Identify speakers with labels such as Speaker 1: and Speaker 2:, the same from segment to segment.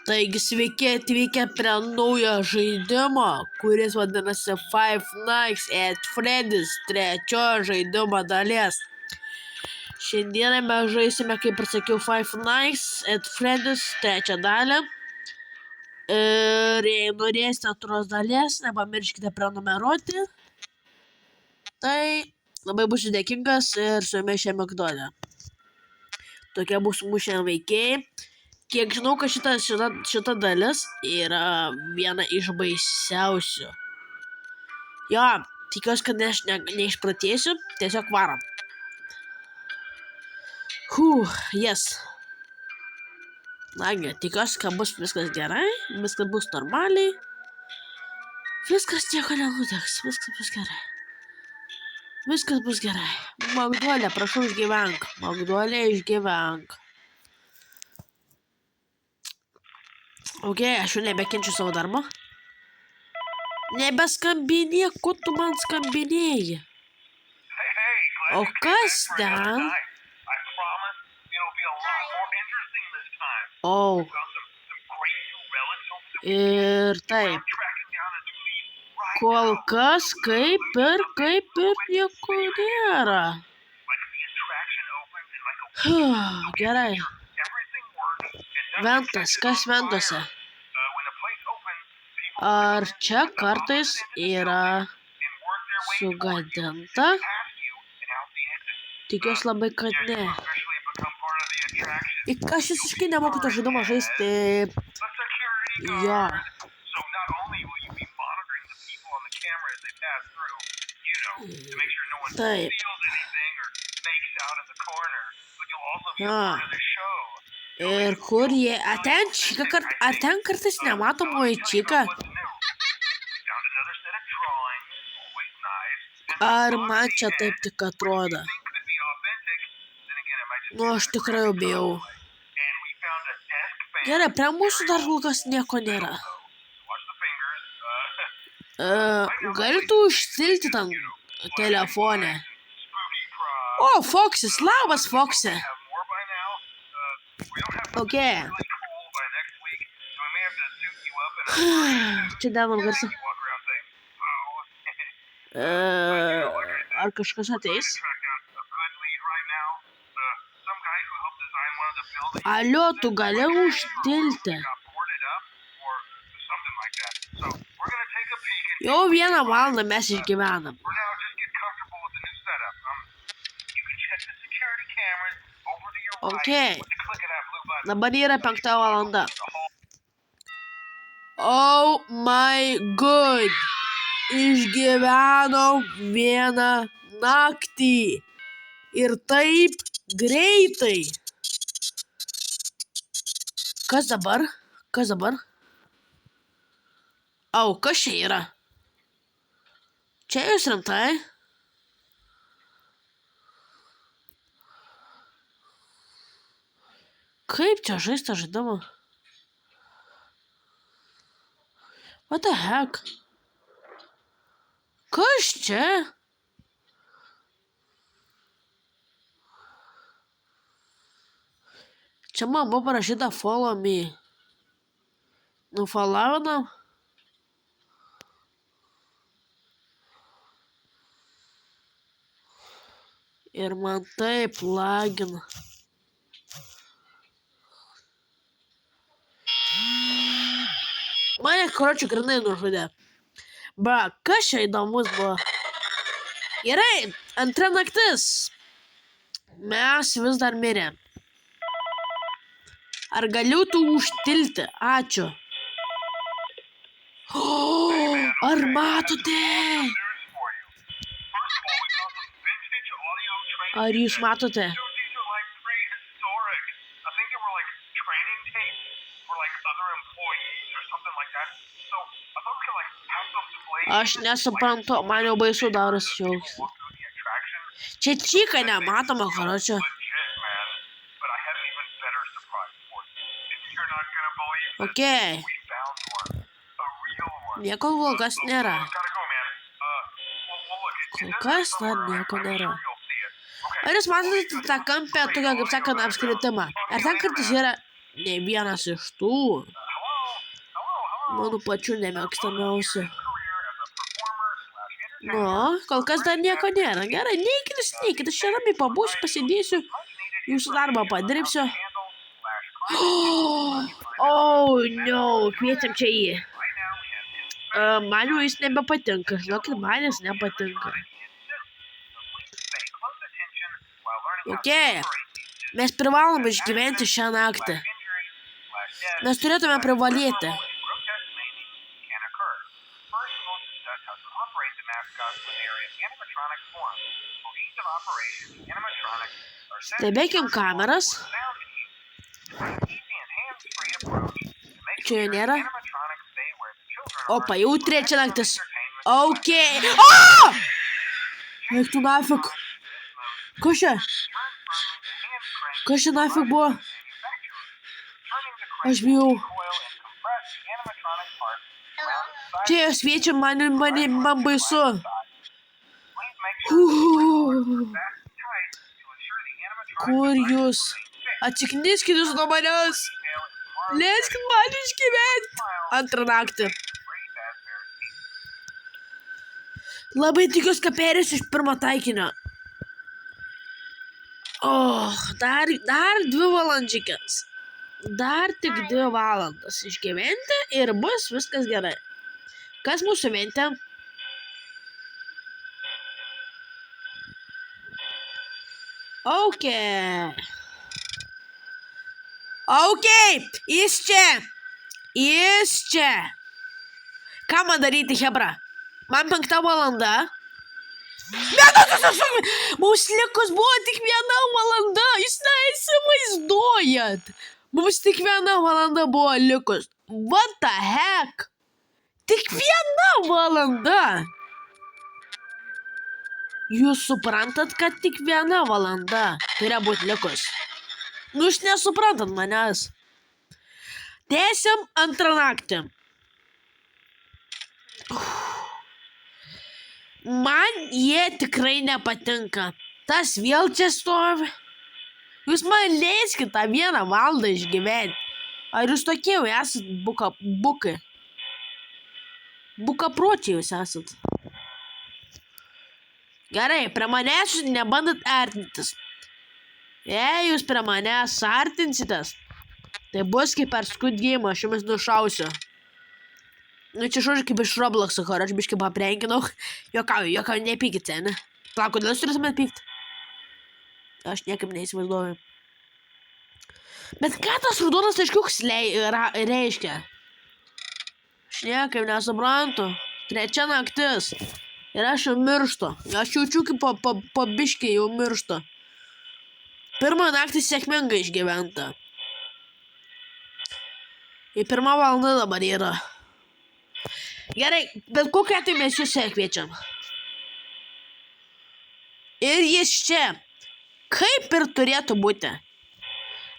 Speaker 1: Taigi sveiki atvykę prie naujo žaidimo, kuris vadinasi Five Nights at Freddy's trečios žaidimo dalies. Šiandieną mes žaisime, kaip ir sakiau, Five Nights at Freddy's trečią dalį. Ir jei norėsite antros dalies, nepamirškite prenumeruoti. Tai labai būsiu dėkingas ir su jumis šiame McDonald's. Tokie bus mūsų šiandien veikėjai. Kiek žinau, kad šita dalis yra viena iš baisiausių. Jo, tikiuosi, kad aš neišpratėsiu, tiesiog varom. Yes. Nagi, tikiuosi, kad bus viskas gerai, viskas bus normaliai. Viskas nieko nenutiks, viskas bus gerai. Viskas bus gerai. Magduolė, prašau, išgyvenk. Magduolė, išgyvenk. Ok, aš jau nebekenčiu savo darbo. Nebeskambinėk, ko tu man skambinėjai? O kas ten? O. Ir taip. Kol kas kaip ir nieko nėra. Gerai. Ventas, kas ventuose? Ar čia kartais yra sugadinta? Tikiuosi labai, kad ne. Aš visiškai nemoku to žaidimo žaisti. Jo. Taip. Ir kur jie? Ar ten kartais nematomoji čika? Ar man čia taip tik atrodo? Nu, aš tikrai jau bijau. Gerai, prie mūsų dar kol kas nieko nėra. Gali tu užtilti tam telefone? O, Foxis, labas, Foxy. Ok. Čia davom garsą. Ar kažkas ateis? Alio, tu gali užtilti. Jau 1 valandą mes išgyvenam. Ok. Dabar yra 5 valanda. Oh my god. Išgyvenau 1 naktį. Ir taip greitai. Kas dabar? Kas dabar? Au, kas čia yra? Čia jūs rimtai? Kaip čia žaista žaidimą? What the heck? Kas čia? Čia man buvo parašyta follow me. Nufollowinam? Ir man taip lagina. Mane, karočiui, grinai nužudė. Ba, kas čia įdomus buvo? Gerai, 2 naktis. Mes vis dar mirėm. Ar galiu tu užtilti? Ačiū. Ar matote? Ar jūs matote? Aš nesuprantu, man jau baisu darosi jauks. Čia čika nematoma, karočią. Ok. Nieko kol kas nėra. Kol kas dar nieko nėra. Ar jūs matote tą kampę, tokią, kaip sakant, apskritimą? Ar ten kartais yra ne vienas iš tų? Mano pačiu nemėgstamiausia. Nu, kol kas dar nieko nėra. Gerai, neikit, aš čia ramiai pabūsiu, pasidėsiu, jūsų darbą padirbsiu. Oh, no, kviečiam čia jį. Man jau jis nebepatinka, žinokit, man jis nepatinka. Ok, mes privalom išgyventi šią naktį. Mes turėtume privalėti. Stebėkim kameras. Čia jo nėra. Opa, jau trečia naktis. Ok. Eik tu nafik. Kas čia? Kas čia nafik buvo? Aš bijau. Čia jos viečia, man baisu. Kur jūs? Atsikniskit jūs nuo manęs. Leiskit man išgyventi. Antrą naktį. Labai tikiuosi, kad perėsiu iš pirmo taikinio. Dar 2 valandžiukės. Dar tik 2 valandas išgyventi ir bus viskas gerai. Kas mūsų ventė? Ok, jis čia. Ką man daryti, hebra? Man 5 valanda. Mums likus buvo tik 1 valanda, jūs neįsivaizduojat. Mums tik 1 valanda buvo likus. What the heck? Tik 1 valanda. Jūs suprantat, kad tik 1 valanda turėjo būti likus. Nu, jūs nesuprantat manęs. Tęsiam antrą naktį. Man jie tikrai nepatinka. Tas vėl čia stovi. Jūs man leiskit tą 1 valandą išgyventi. Ar jūs tokie jau esat bukai? Bukapročiai jūs esat. Gerai, prie manęs jūs nebandot artintis. Jei jūs prie manęs artinsitės, tai bus kaip per Squid Game, aš jumis nušausiu. Nu, čia žodžiu kaip iš Roblox'o, aš biškai paprenkinau. Jokauju, nepykite, ne? Palauk, kodėl jūs turėtumėt pykti? Aš niekaip neįsivaizduoju. Bet ką tas raudonas taškiukas reiškia? Aš niekaip nesuprantu. 3 naktis. Ir aš jau mirštu. Aš jaučiu, kaip po biškai jau mirštu. 1 naktį sėkmingai išgyventa. Ir 1 valanda dabar yra. Gerai, bet kokiu atveju mes jūs kviečiam. Ir jis čia. Kaip ir turėtų būti.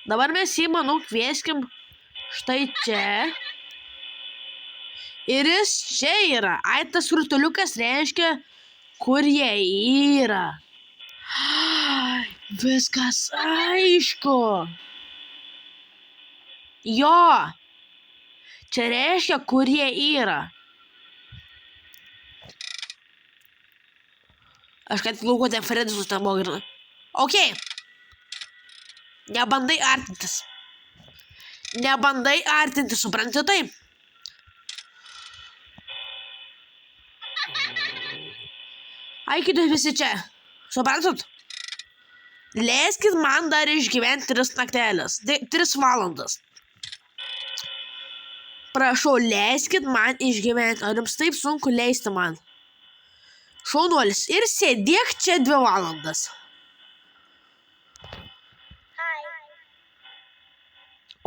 Speaker 1: Dabar mes jį, manau, kvieskim štai čia. Ir jis čia yra. Ai, tas rutuliukas reiškia, kur jie yra. Viskas aišku. Jo. Čia reiškia, kur jie yra. Aš kad laukote Fredis ten buvo girna. Ok. Nebandai artintis. Nebandai artintis, supranti taip? Aikite visi čia. Suprantat? Leiskit man dar išgyventi 3 naktelės. 3 valandas. Prašau, leiskit man išgyventi. Ar jums taip sunku leisti man? Šaunuolis. Ir sėdėk čia 2 valandas.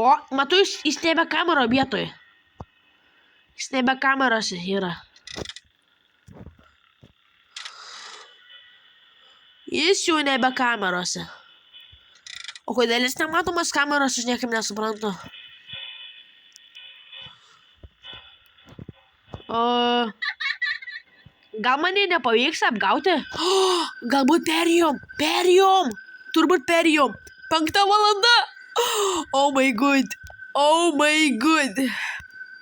Speaker 1: O, matau, jis nebe kamero vietoj. Jis nebe kamerose yra. Jis jau nebe kamerose. O kodėl jis nematomas kameros, aš niekaip nesuprantu. Gal mane nepavyks apgauti? Galbūt perėjom. Turbūt perėjom. 5 valanda. Oh my god.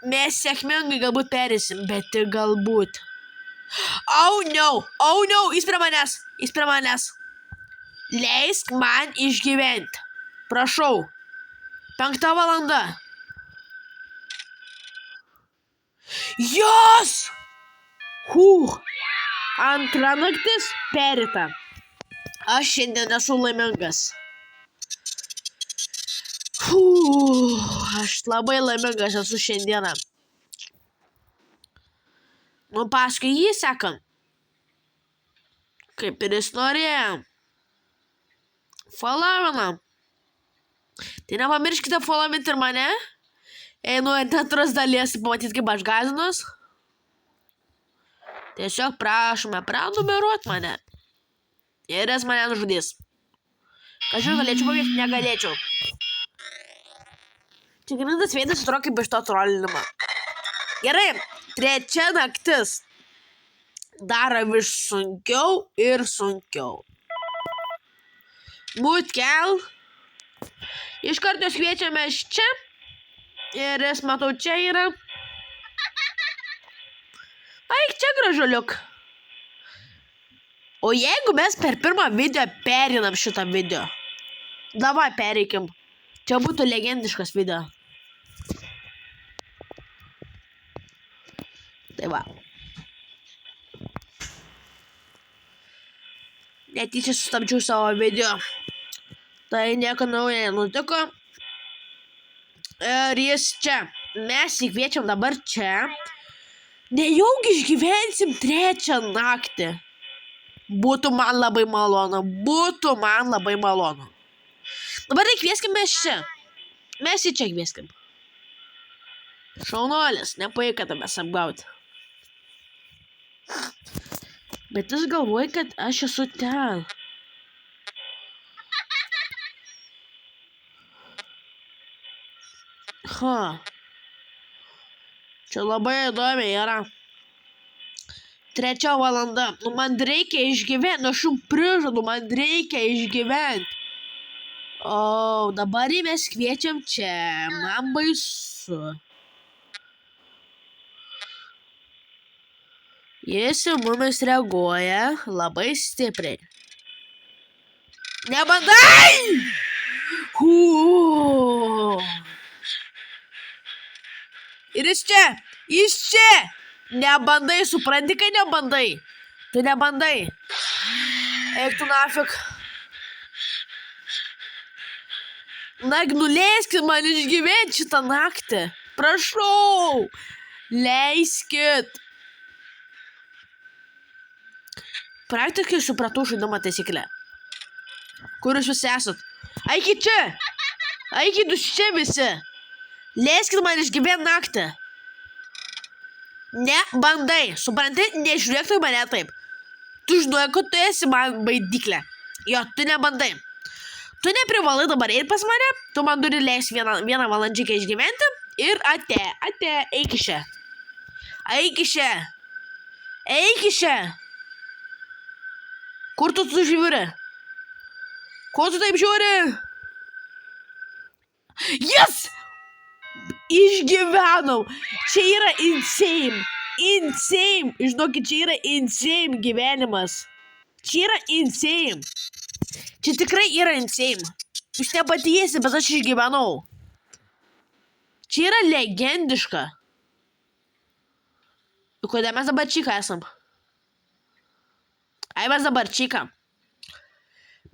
Speaker 1: Mes sėkmingai galbūt perėsim, bet tik galbūt. Oh no, jis prie manęs. Leisk man išgyventi. Prašau. 5 valanda. Jos! Antra naktis perita. Aš šiandien esu laimingas. Aš labai laimingas esu šiandieną. Nu, paskui jį sekam. Kaip ir jis norėjo. Followinam. Tai nepamirškite followinti ir mane. Einu ant antros dalies pamatyti, kaip aš gazinus. Tiesiog prašome prenumeruoti mane. Ir jis mane nužudys. Kažkaip galėčiau pabėgti, negalėčiau. Čia grindas veidas atrodo kaip iš to trolinimo. Gerai, 3 naktis. Daro vis sunkiau ir sunkiau. Mutkel. Iš karto kviečiame čia. Ir jis, matau, čia yra. Eik čia, gražuliuk. O jeigu mes per pirmą video perinam šitą video. Davai, pereikim. Čia būtų legendiškas video. Tai va. Netyčia sustabdžiau savo video. Tai nieko naujo nenutiko. Ir jis čia. Mes jį kviečiam dabar čia. Nejaugi išgyvensim 3 naktį. Būtų man labai malonu. Dabar tai kvieskim mes čia. Mes jį čia kvieskim. Šaunuolis, nepavyko tavęs apgauti. Bet jis galvoja, kad aš esu ten. Čia labai įdomiai yra. 3 valanda. Nu, man reikia išgyventi. Aš jums prižadu, man reikia išgyventi. O, dabar jį mes kviečiam čia. Man baisu. Jis į mumis reaguoja labai stipriai. Nebandai! Ir jis čia! Nebandai, supranti, kai nebandai. Tu nebandai. Eik tu nafik. Nag, nuleiskit man išgyventi šitą naktį. Prašau. Leiskit. Praktiškai supratau žaidimo taisyklę. Kur jūs visi esat? Eikit čia! Eikit jūs čia visi! Leiskit man išgyventi naktį. Ne, bandai. Supranti, nežiūrėk tu mane taip. Tu žinai, kad tu esi man baidyklė. Jo, tu nebandai. Tu neprivalai dabar eiti pas mane. Tu man turi leisti vieną valandžiką išgyventi. Ir ate, eik iš čia. Eik iš čia. Eik iš čia. Kur tu žiūri? Ko tu taip žiūri? Yes! Išgyvenau. Čia yra insane. Insane. Žinokit, čia yra insane gyvenimas. Čia yra insane. Čia tikrai yra insane. Jūs nepatikėsite, bet aš išgyvenau. Čia yra legendiška. Kodėl mes dabar čika esam? Ai, mes dabar čika.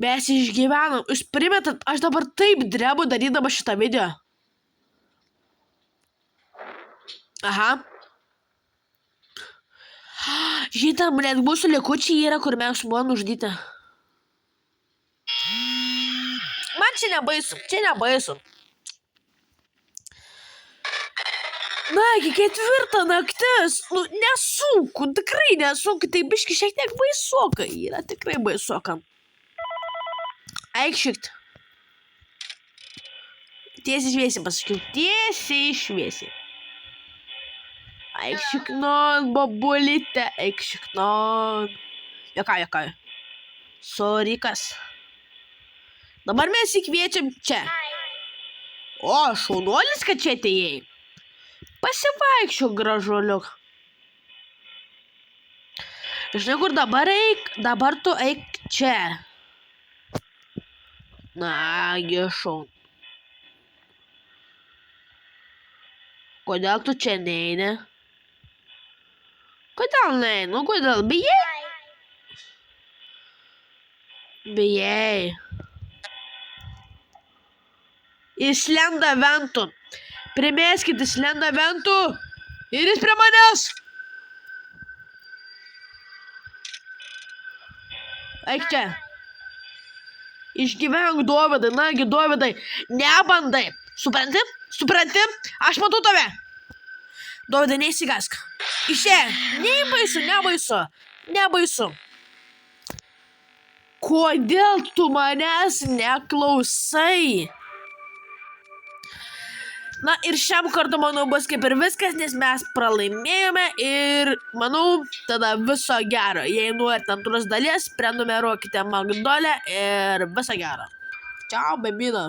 Speaker 1: Mes išgyvenom. Jūs primetat, aš dabar taip drebu darydama šitą video. Aha. Žitam, net mūsų likučiai yra, kur mes buvo nužudyti. Man čia nebaisu. Na, iki 4 naktis. Nu, nesunku, tikrai nesunku. Tai biški šiek tiek baisoka. Yra tikrai baisoka. Eik šikt. Tiesiai šviesiai pasakiau. Tiesiai šviesiai. Eik šiknon, babulyte. Eik šiknon. Jokai. Sorikas. Dabar mes įkviečiam čia. O, šaunuolis, kad čia atėjai. Pasivaikščiok, gražuoliuk. Žinai, kur dabar eik? Dabar tu eik čia. Na, gišau. Kodėl tu čia neini? Kodėl neini? Nu, kodėl? Bijai? Bijai. Išlenda ventų. Primėskit, išlenda ventų. Ir jis prie manęs. Eik čia. Išgyvenk, Dovydai, nagi, Dovydai. Nebandai. Supranti? Supranti? Aš matau tave. Dovydai, neįsigask. Išė. Nebaisu, nebaisu. Nebaisu. Kodėl tu manęs neklausai? Na ir šiam kartu, manau, bus kaip ir viskas, nes mes pralaimėjome ir, manau, tada viso gero. Jei norite antros dalies, prenumeruokite Magdolę ir viso gero. Čiau, bebina.